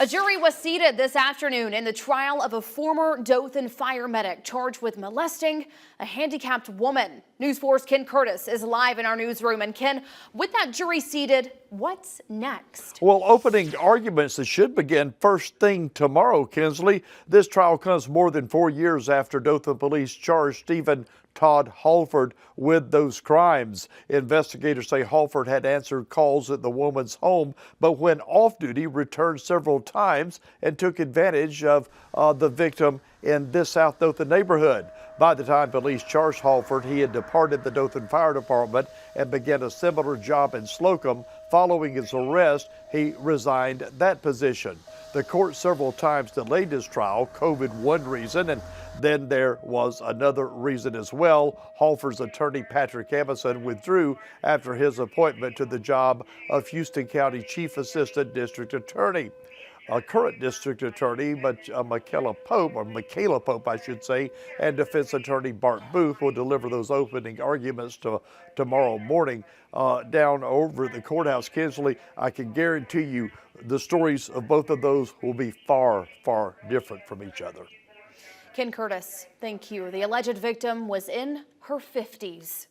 A jury was seated this afternoon in the trial of a former Dothan fire medic charged with molesting a handicapped woman. News 4's Ken Curtis is live in our newsroom. And Ken, with that jury seated, what's next? Well, opening arguments that should begin first thing tomorrow, Kinsley. This trial comes more than 4 years after Dothan police charged Stephen Todd Hallford with those crimes. Investigators say Hallford had answered calls at the woman's home, but when off duty returned several times and took advantage of the victim in this South Dothan neighborhood. By the time police charged Hallford, he had departed the Dothan Fire Department and began a similar job in Slocum. Following his arrest, he resigned that position. The court several times delayed his trial, COVID one reason, and then there was another reason as well. Hallford's attorney, Patrick Emerson, withdrew after his appointment to the job of Houston County Chief Assistant District Attorney. Current district attorney, Michaela Pope, I should say, and defense attorney Bart Booth will deliver those opening arguments tomorrow morning down over the courthouse. Kinsley, I can guarantee you the stories of both of those will be far, far different from each other. Ken Curtis, thank you. The alleged victim was in her 50s.